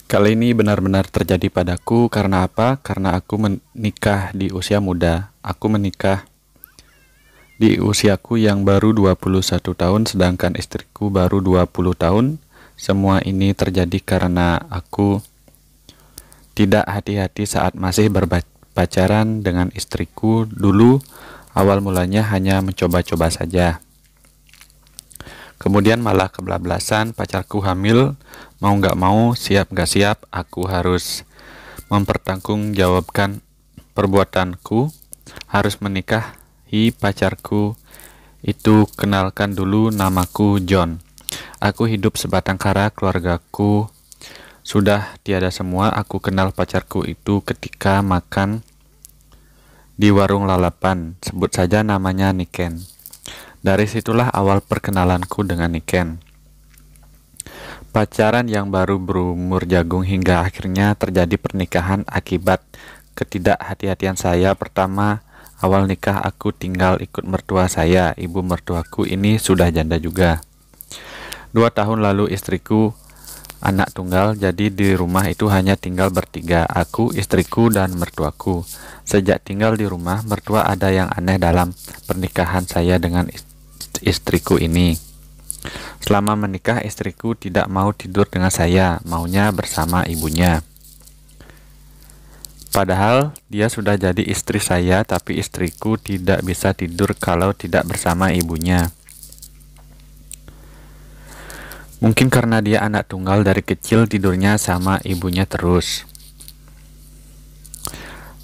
Kali ini benar-benar terjadi padaku karena apa? Karena aku menikah di usia muda. Aku menikah di usiaku yang baru 21 tahun, sedangkan istriku baru 20 tahun. Semua ini terjadi karena aku tidak hati-hati saat masih berpacaran dengan istriku. Dulu, awal mulanya hanya mencoba-coba saja. Kemudian malah kebablasan, pacarku hamil, mau nggak mau, siap nggak siap, aku harus mempertanggungjawabkan perbuatanku, harus menikahi pacarku itu. Kenalkan dulu, namaku John. Aku hidup sebatang kara, keluargaku sudah tiada semua. Aku kenal pacarku itu ketika makan di warung lalapan, sebut saja namanya Niken. Dari situlah awal perkenalanku dengan Niken. Pacaran yang baru berumur jagung hingga akhirnya terjadi pernikahan akibat ketidakhati-hatian saya. Pertama, awal nikah aku tinggal ikut mertua saya. Ibu mertuaku ini sudah janda juga. 2 tahun lalu istriku anak tunggal, jadi di rumah itu hanya tinggal bertiga, aku, istriku, dan mertuaku. Sejak tinggal di rumah, mertua ada yang aneh dalam pernikahan saya dengan istriku ini. Selama menikah, istriku tidak mau tidur dengan saya, maunya bersama ibunya. Padahal dia sudah jadi istri saya, tapi istriku tidak bisa tidur kalau tidak bersama ibunya. Mungkin karena dia anak tunggal, dari kecil tidurnya sama ibunya terus.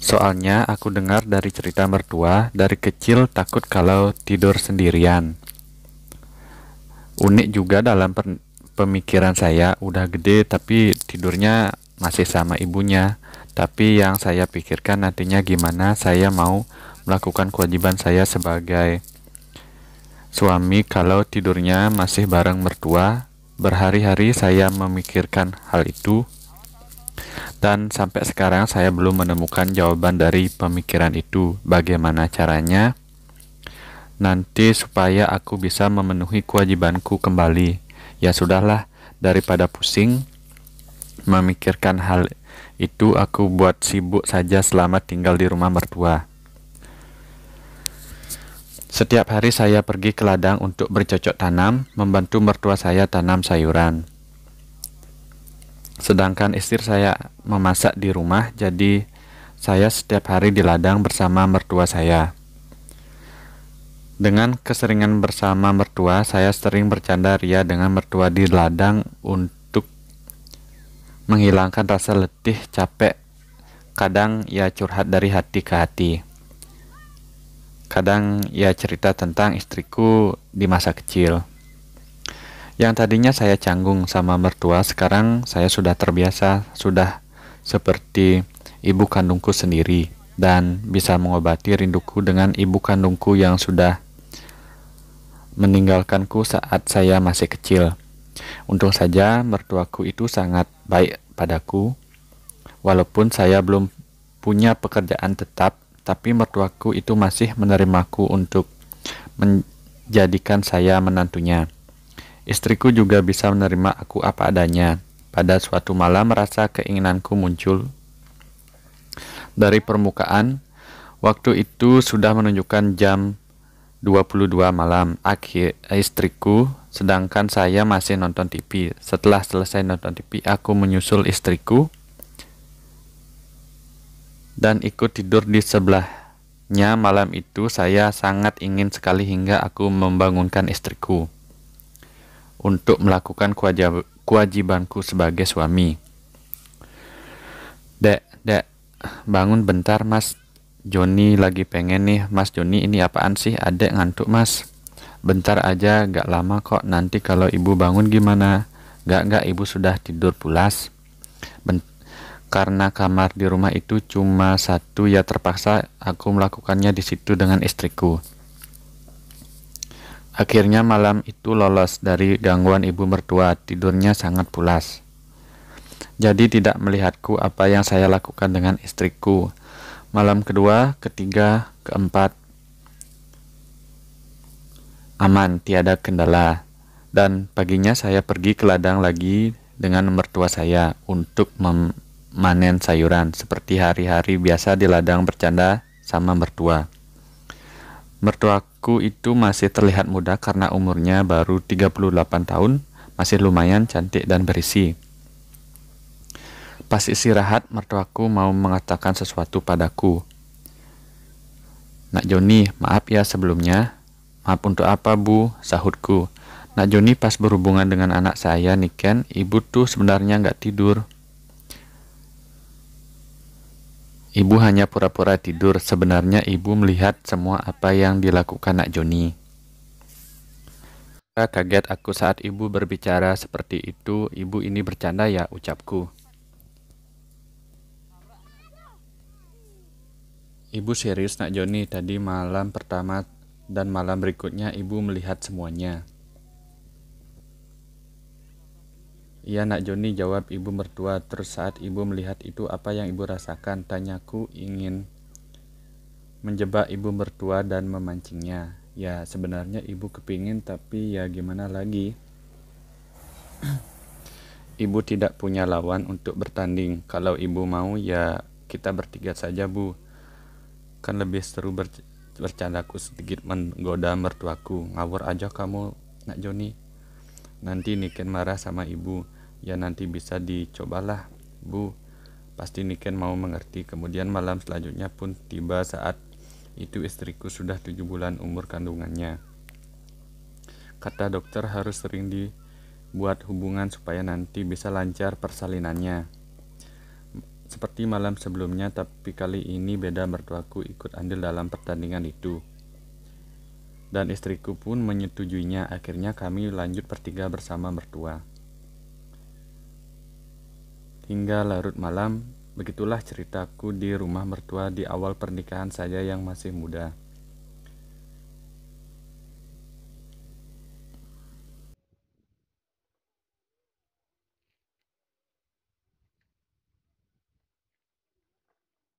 Soalnya aku dengar dari cerita mertua, dari kecil takut kalau tidur sendirian. Unik juga dalam pemikiran saya, udah gede tapi tidurnya masih sama ibunya. Tapi yang saya pikirkan nantinya gimana saya mau melakukan kewajiban saya sebagai suami kalau tidurnya masih bareng mertua. Berhari-hari saya memikirkan hal itu, dan sampai sekarang saya belum menemukan jawaban dari pemikiran itu. Bagaimana caranya nanti supaya aku bisa memenuhi kewajibanku kembali? Ya sudahlah, daripada pusing memikirkan hal itu, aku buat sibuk saja selama tinggal di rumah mertua. Setiap hari saya pergi ke ladang untuk bercocok tanam, membantu mertua saya tanam sayuran. Sedangkan istri saya memasak di rumah, jadi saya setiap hari di ladang bersama mertua saya. Dengan keseringan bersama mertua, saya sering bercanda ria dengan mertua di ladang untuk menghilangkan rasa letih, capek. Kadang ia curhat dari hati ke hati. Kadang ia cerita tentang istriku di masa kecil. Yang tadinya saya canggung sama mertua, sekarang saya sudah terbiasa, sudah seperti ibu kandungku sendiri, dan bisa mengobati rinduku dengan ibu kandungku yang sudah meninggalkanku saat saya masih kecil. Untung saja mertuaku itu sangat baik padaku. Walaupun saya belum punya pekerjaan tetap, tapi mertuaku itu masih menerimaku untuk menjadikan saya menantunya. Istriku juga bisa menerima aku apa adanya. Pada suatu malam merasa keinginanku muncul dari permukaan. Waktu itu sudah menunjukkan jam 22 malam. Istriku, sedangkan saya masih nonton TV. Setelah selesai nonton TV, aku menyusul istriku dan ikut tidur di sebelahnya. Malam itu saya sangat ingin sekali hingga aku membangunkan istriku untuk melakukan kewajibanku sebagai suami. Dek, bangun bentar, Mas Joni lagi pengen nih. Mas Joni, ini apaan sih? Adek ngantuk, Mas. Bentar aja, gak lama kok. Nanti kalau ibu bangun gimana? Gak, ibu sudah tidur pulas. Karena kamar di rumah itu cuma satu, ya terpaksa aku melakukannya di situ dengan istriku. Akhirnya malam itu lolos dari gangguan ibu mertua, tidurnya sangat pulas. Jadi tidak melihatku apa yang saya lakukan dengan istriku. Malam kedua, ketiga, keempat, aman, tiada kendala. Dan paginya saya pergi ke ladang lagi dengan mertua saya untuk memanen sayuran. Seperti hari-hari biasa di ladang bercanda sama mertua. Mertuaku itu masih terlihat muda karena umurnya baru 38 tahun, masih lumayan cantik dan berisi. Pas istirahat, mertuaku mau mengatakan sesuatu padaku. "Nak Joni, maaf ya sebelumnya." "Maaf untuk apa, Bu?" sahutku. "Nak Joni pas berhubungan dengan anak saya, Niken, ibu tuh sebenarnya nggak tidur. Ibu hanya pura-pura tidur. Sebenarnya ibu melihat semua apa yang dilakukan Nak Joni." Kaget aku saat ibu berbicara seperti itu. "Ibu ini bercanda ya?" ucapku. "Ibu serius Nak Joni, tadi malam pertama dan malam berikutnya ibu melihat semuanya." "Iya Nak Joni," jawab ibu mertua. "Terus saat ibu melihat itu apa yang ibu rasakan?" tanyaku, ingin menjebak ibu mertua dan memancingnya. "Ya sebenarnya ibu kepingin, tapi ya gimana lagi. Ibu tidak punya lawan untuk bertanding. Kalau ibu mau ya kita bertiga saja, Bu. Kan lebih seru." Bercandaku sedikit menggoda mertuaku. "Ngawur aja kamu Nak Joni. Nanti Niken marah sama ibu." "Ya nanti bisa dicobalah, Bu. Pasti Niken mau mengerti." Kemudian malam selanjutnya pun tiba. Saat itu istriku sudah 7 bulan umur kandungannya. Kata dokter harus sering dibuat hubungan supaya nanti bisa lancar persalinannya. Seperti malam sebelumnya, tapi kali ini beda, mertuaku ikut andil dalam pertandingan itu. Dan istriku pun menyetujuinya. Akhirnya kami lanjut bertiga bersama mertua. Hingga larut malam, begitulah ceritaku di rumah mertua di awal pernikahan saya yang masih muda.